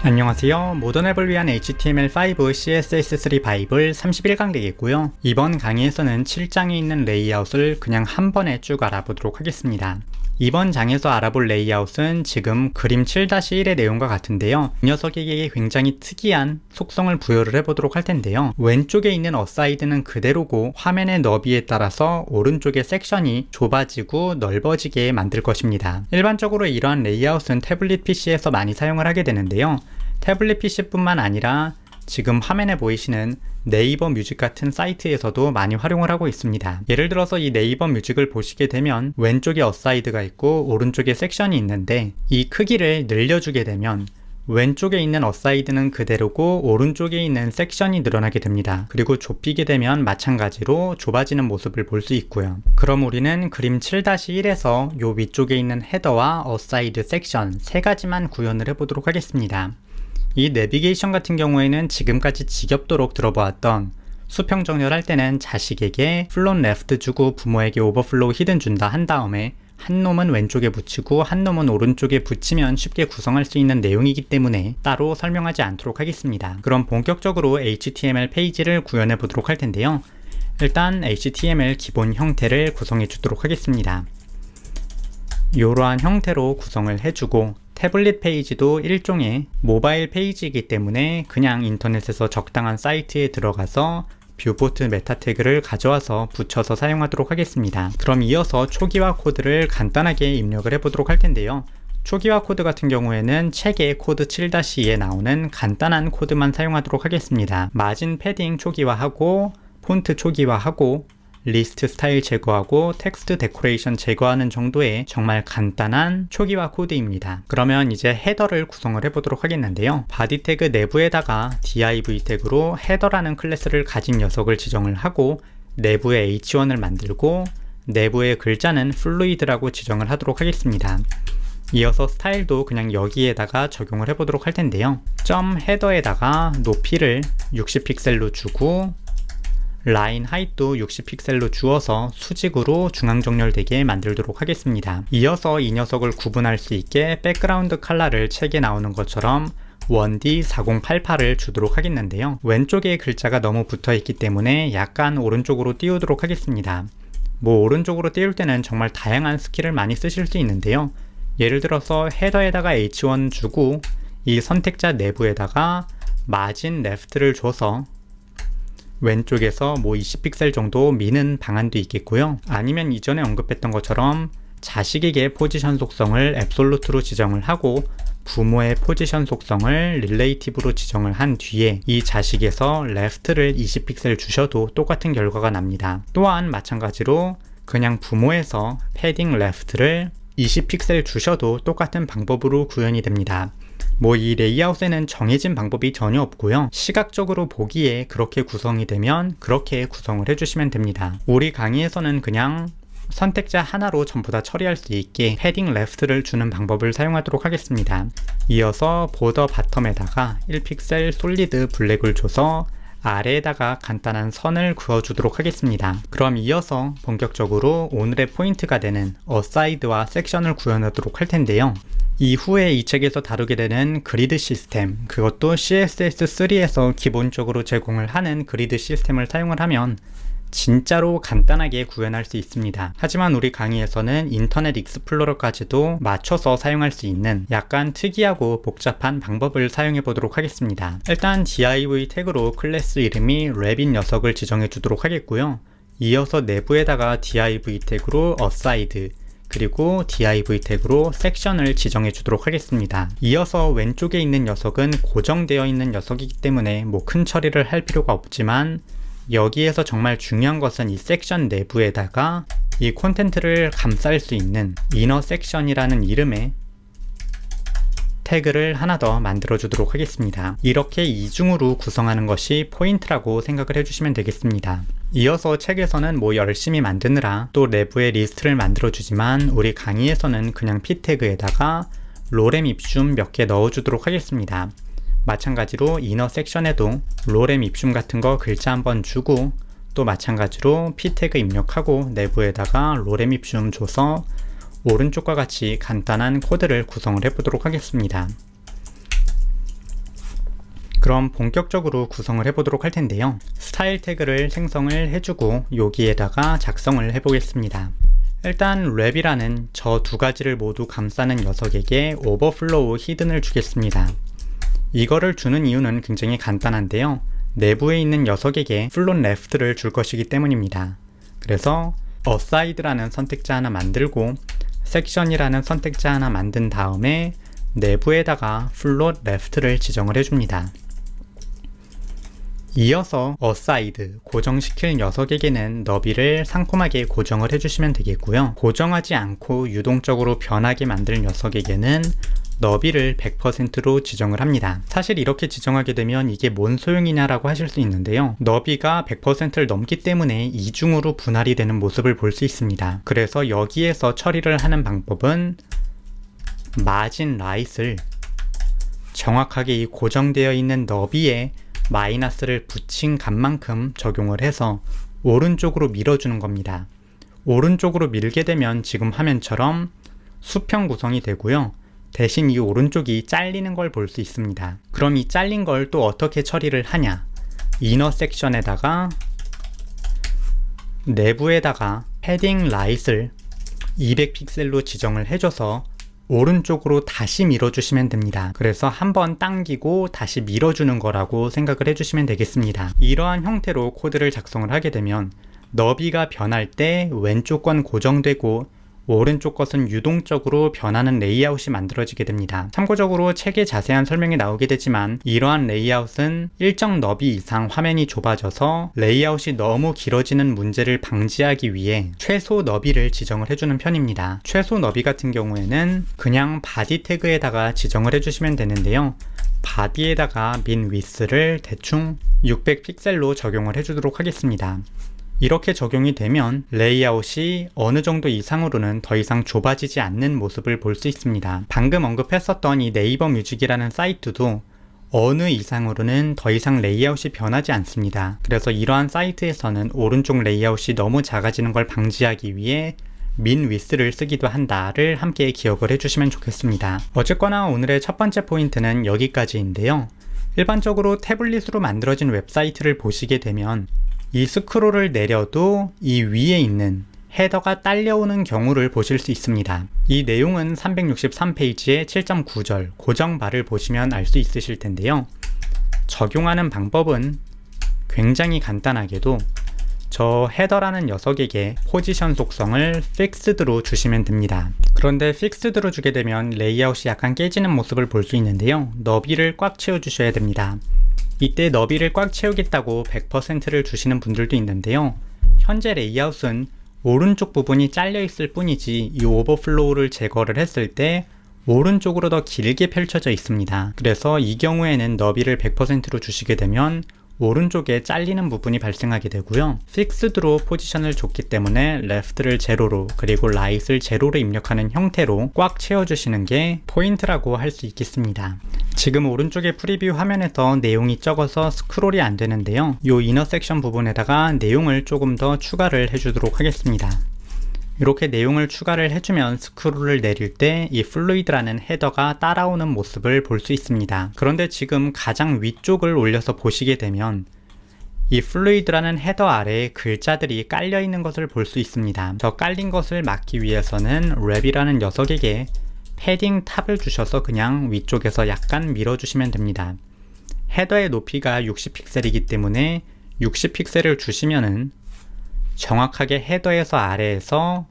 안녕하세요. 모던 앱을 위한 HTML5 CSS3 바이블 31강되겠고요. 이번 강의에서는 7장에 있는 레이아웃을 그냥 한 번에 쭉 알아보도록 하겠습니다. 이번 장에서 알아볼 레이아웃은 지금 그림 7-1의 내용과 같은데요. 이 녀석에게 굉장히 특이한 속성을 부여를 해보도록 할 텐데요. 왼쪽에 있는 어사이드는 그대로고 화면의 너비에 따라서 오른쪽의 섹션이 좁아지고 넓어지게 만들 것입니다. 일반적으로 이러한 레이아웃은 태블릿 PC에서 많이 사용을 하게 되는데요. 태블릿 PC뿐만 아니라 지금 화면에 보이시는 네이버 뮤직 같은 사이트에서도 많이 활용을 하고 있습니다. 예를 들어서 이 네이버 뮤직을 보시게 되면 왼쪽에 어사이드가 있고 오른쪽에 섹션이 있는데 이 크기를 늘려주게 되면 왼쪽에 있는 어사이드는 그대로고 오른쪽에 있는 섹션이 늘어나게 됩니다. 그리고 좁히게 되면 마찬가지로 좁아지는 모습을 볼 수 있고요. 그럼 우리는 그림 7-1에서 요 위쪽에 있는 헤더와 어사이드 섹션 세 가지만 구현을 해보도록 하겠습니다. 이 내비게이션 같은 경우에는 지금까지 지겹도록 들어보았던 수평 정렬할 때는 자식에게 플롯 레프트 주고 부모에게 오버플로우 히든 준다 한 다음에 한 놈은 왼쪽에 붙이고 한 놈은 오른쪽에 붙이면 쉽게 구성할 수 있는 내용이기 때문에 따로 설명하지 않도록 하겠습니다. 그럼 본격적으로 HTML 페이지를 구현해 보도록 할 텐데요. 일단 HTML 기본 형태를 구성해 주도록 하겠습니다. 이러한 형태로 구성을 해주고 태블릿 페이지도 일종의 모바일 페이지이기 때문에 그냥 인터넷에서 적당한 사이트에 들어가서 뷰포트 메타 태그를 가져와서 붙여서 사용하도록 하겠습니다. 그럼 이어서 초기화 코드를 간단하게 입력을 해보도록 할 텐데요. 초기화 코드 같은 경우에는 책의 코드 7-2에 나오는 간단한 코드만 사용하도록 하겠습니다. 마진 패딩 초기화하고 폰트 초기화하고 리스트 스타일 제거하고 텍스트 데코레이션 제거하는 정도의 정말 간단한 초기화 코드입니다. 그러면 이제 헤더를 구성을 해보도록 하겠는데요. 바디 태그 내부에다가 div 태그로 헤더라는 클래스를 가진 녀석을 지정을 하고 내부에 h1을 만들고 내부의 글자는 fluid라고 지정을 하도록 하겠습니다. 이어서 스타일도 그냥 여기에다가 적용을 해보도록 할 텐데요. 점 헤더에다가 높이를 60픽셀로 주고 라인 하이트도 60픽셀로 주어서 수직으로 중앙 정렬되게 만들도록 하겠습니다. 이어서 이 녀석을 구분할 수 있게 백그라운드 컬러를 책에 나오는 것처럼 1D4088을 주도록 하겠는데요. 왼쪽에 글자가 너무 붙어 있기 때문에 약간 오른쪽으로 띄우도록 하겠습니다. 오른쪽으로 띄울 때는 정말 다양한 스킬을 많이 쓰실 수 있는데요. 예를 들어서 헤더에다가 H1 주고 이 선택자 내부에다가 마진 레프트를 줘서 왼쪽에서 20픽셀 정도 미는 방안도 있겠고요. 아니면 이전에 언급했던 것처럼 자식에게 포지션 속성을 앱솔루트로 지정을 하고 부모의 포지션 속성을 릴레이티브로 지정을 한 뒤에 이 자식에서 레프트를 20픽셀 주셔도 똑같은 결과가 납니다. 또한 마찬가지로 그냥 부모에서 패딩 레프트를 20픽셀 주셔도 똑같은 방법으로 구현이 됩니다. 이 레이아웃에는 정해진 방법이 전혀 없고요. 시각적으로 보기에 그렇게 구성이 되면 그렇게 구성을 해주시면 됩니다. 우리 강의에서는 그냥 선택자 하나로 전부 다 처리할 수 있게 패딩 레프트를 주는 방법을 사용하도록 하겠습니다. 이어서 보더 바텀에다가 1픽셀 솔리드 블랙을 줘서 아래에다가 간단한 선을 그어주도록 하겠습니다. 그럼 이어서 본격적으로 오늘의 포인트가 되는 어사이드와 섹션을 구현하도록 할 텐데요. 이후에 이 책에서 다루게 되는 그리드 시스템, 그것도 CSS3에서 기본적으로 제공을 하는 그리드 시스템을 사용을 하면 진짜로 간단하게 구현할 수 있습니다. 하지만 우리 강의에서는 인터넷 익스플로러까지도 맞춰서 사용할 수 있는 약간 특이하고 복잡한 방법을 사용해 보도록 하겠습니다. 일단 div 태그로 클래스 이름이 랩인 녀석을 지정해 주도록 하겠고요. 이어서 내부에다가 div 태그로 aside 그리고 div 태그로 섹션을 지정해 주도록 하겠습니다. 이어서 왼쪽에 있는 녀석은 고정되어 있는 녀석이기 때문에 큰 처리를 할 필요가 없지만 여기에서 정말 중요한 것은 이 섹션 내부에다가 이 콘텐츠를 감쌀 수 있는 이너 섹션이라는 이름의 태그를 하나 더 만들어 주도록 하겠습니다. 이렇게 이중으로 구성하는 것이 포인트라고 생각을 해주시면 되겠습니다. 이어서 책에서는 열심히 만드느라 또 내부에 리스트를 만들어 주지만 우리 강의에서는 그냥 p 태그에다가 로렘 입춤 몇 개 넣어 주도록 하겠습니다. 마찬가지로 이너 섹션에도 로렘 입춤 같은 거 글자 한번 주고 또 마찬가지로 p 태그 입력하고 내부에다가 로렘 입춤 줘서 오른쪽과 같이 간단한 코드를 구성을 해보도록 하겠습니다. 그럼 본격적으로 구성을 해보도록 할 텐데요. 스타일 태그를 생성을 해주고 여기에다가 작성을 해보겠습니다. 일단 랩이라는 저 두 가지를 모두 감싸는 녀석에게 오버플로우 히든을 주겠습니다. 이거를 주는 이유는 굉장히 간단한데요. 내부에 있는 녀석에게 플롯 레프트를 줄 것이기 때문입니다. 그래서 어사이드라는 선택자 하나 만들고 섹션이라는 선택자 하나 만든 다음에 내부에다가 플롯 레프트를 지정을 해줍니다. 이어서 어사이드, 고정시킬 녀석에게는 너비를 상콤하게 고정을 해주시면 되겠고요. 고정하지 않고 유동적으로 변하게 만들 녀석에게는 너비를 100%로 지정을 합니다. 사실 이렇게 지정하게 되면 이게 뭔 소용이냐라고 하실 수 있는데요. 너비가 100%를 넘기 때문에 이중으로 분할이 되는 모습을 볼 수 있습니다. 그래서 여기에서 처리를 하는 방법은 마진 라이트를 정확하게 이 고정되어 있는 너비에 마이너스를 붙인 값만큼 적용을 해서 오른쪽으로 밀어주는 겁니다. 오른쪽으로 밀게 되면 지금 화면처럼 수평 구성이 되고요. 대신 이 오른쪽이 잘리는 걸 볼 수 있습니다. 그럼 이 잘린 걸 또 어떻게 처리를 하냐? 이너 섹션에다가 내부에다가 패딩 라이트를 200픽셀로 지정을 해줘서 오른쪽으로 다시 밀어주시면 됩니다. 그래서 한번 당기고 다시 밀어주는 거라고 생각을 해주시면 되겠습니다. 이러한 형태로 코드를 작성을 하게 되면 너비가 변할 때 왼쪽 건 고정되고 오른쪽 것은 유동적으로 변하는 레이아웃이 만들어지게 됩니다. 참고적으로 책에 자세한 설명이 나오게 되지만 이러한 레이아웃은 일정 너비 이상 화면이 좁아져서 레이아웃이 너무 길어지는 문제를 방지하기 위해 최소 너비를 지정을 해주는 편입니다. 최소 너비 같은 경우에는 그냥 바디 태그에다가 지정을 해주시면 되는데요. 바디에다가 min width를 대충 600픽셀로 적용을 해주도록 하겠습니다. 이렇게 적용이 되면 레이아웃이 어느 정도 이상으로는 더 이상 좁아지지 않는 모습을 볼 수 있습니다. 방금 언급했었던 이 네이버 뮤직이라는 사이트도 어느 이상으로는 더 이상 레이아웃이 변하지 않습니다. 그래서 이러한 사이트에서는 오른쪽 레이아웃이 너무 작아지는 걸 방지하기 위해 min width를 쓰기도 한다를 함께 기억을 해주시면 좋겠습니다. 어쨌거나 오늘의 첫 번째 포인트는 여기까지인데요. 일반적으로 태블릿으로 만들어진 웹사이트를 보시게 되면 이 스크롤을 내려도 이 위에 있는 헤더가 딸려오는 경우를 보실 수 있습니다. 이 내용은 363페이지의 7.9절 고정바를 보시면 알 수 있으실 텐데요. 적용하는 방법은 굉장히 간단하게도 저 헤더라는 녀석에게 포지션 속성을 픽스드로 주시면 됩니다. 그런데 픽스드로 주게 되면 레이아웃이 약간 깨지는 모습을 볼 수 있는데요. 너비를 꽉 채워주셔야 됩니다. 이때 너비를 꽉 채우겠다고 100%를 주시는 분들도 있는데요. 현재 레이아웃은 오른쪽 부분이 잘려 있을 뿐이지 이 오버플로우를 제거를 했을 때 오른쪽으로 더 길게 펼쳐져 있습니다. 그래서 이 경우에는 너비를 100%로 주시게 되면 오른쪽에 잘리는 부분이 발생하게 되고요. 픽스드로 포지션을 줬기 때문에 left를 제로로 그리고 right을 제로로 입력하는 형태로 꽉 채워주시는 게 포인트라고 할 수 있겠습니다. 지금 오른쪽의 프리뷰 화면에서 내용이 적어서 스크롤이 안 되는데요. 이 이너 섹션 부분에다가 내용을 조금 더 추가를 해주도록 하겠습니다. 이렇게 내용을 추가를 해주면 스크롤을 내릴 때 이 플루이드라는 헤더가 따라오는 모습을 볼 수 있습니다. 그런데 지금 가장 위쪽을 올려서 보시게 되면 이 플루이드라는 헤더 아래에 글자들이 깔려 있는 것을 볼 수 있습니다. 저 깔린 것을 막기 위해서는 랩이라는 녀석에게 패딩 탑을 주셔서 그냥 위쪽에서 약간 밀어주시면 됩니다. 헤더의 높이가 60픽셀이기 때문에 60픽셀을 주시면은 정확하게 헤더에서 아래에서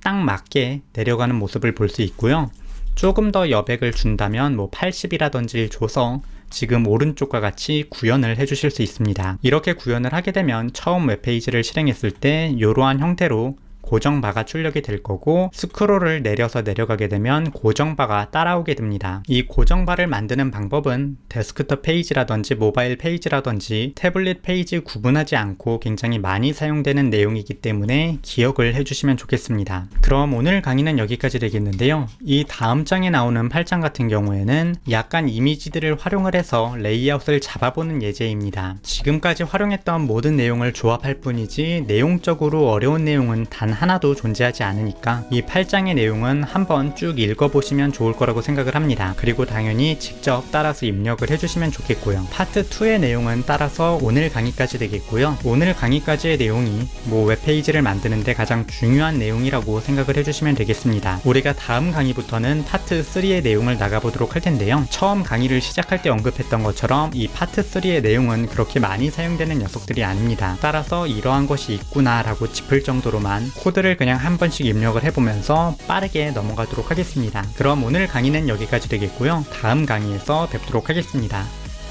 딱 맞게 내려가는 모습을 볼 수 있고요. 조금 더 여백을 준다면 80이라든지 줘서 지금 오른쪽과 같이 구현을 해주실 수 있습니다. 이렇게 구현을 하게 되면 처음 웹페이지를 실행했을 때 이러한 형태로 고정바가 출력이 될 거고 스크롤을 내려서 내려가게 되면 고정바가 따라오게 됩니다. 이 고정바를 만드는 방법은 데스크톱 페이지라든지 모바일 페이지라든지 태블릿 페이지 구분하지 않고 굉장히 많이 사용되는 내용이기 때문에 기억을 해주시면 좋겠습니다. 그럼 오늘 강의는 여기까지 되겠는데요. 이 다음 장에 나오는 8장 같은 경우에는 약간 이미지들을 활용을 해서 레이아웃을 잡아보는 예제입니다. 지금까지 활용했던 모든 내용을 조합할 뿐이지 내용적으로 어려운 내용은 단 하나도 존재하지 않으니까 이 8장의 내용은 한번 쭉 읽어보시면 좋을 거라고 생각을 합니다. 그리고 당연히 직접 따라서 입력을 해주시면 좋겠고요. 파트 2의 내용은 따라서 오늘 강의까지 되겠고요. 오늘 강의까지의 내용이 웹페이지를 만드는데 가장 중요한 내용이라고 생각을 해주시면 되겠습니다. 우리가 다음 강의부터는 파트 3의 내용을 나가보도록 할 텐데요. 처음 강의를 시작할 때 언급했던 것처럼 이 파트 3의 내용은 그렇게 많이 사용되는 녀석들이 아닙니다. 따라서 이러한 것이 있구나 라고 짚을 정도로만 코드를 그냥 한 번씩 입력을 해보면서 빠르게 넘어가도록 하겠습니다. 그럼 오늘 강의는 여기까지 되겠고요. 다음 강의에서 뵙도록 하겠습니다.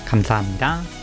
감사합니다.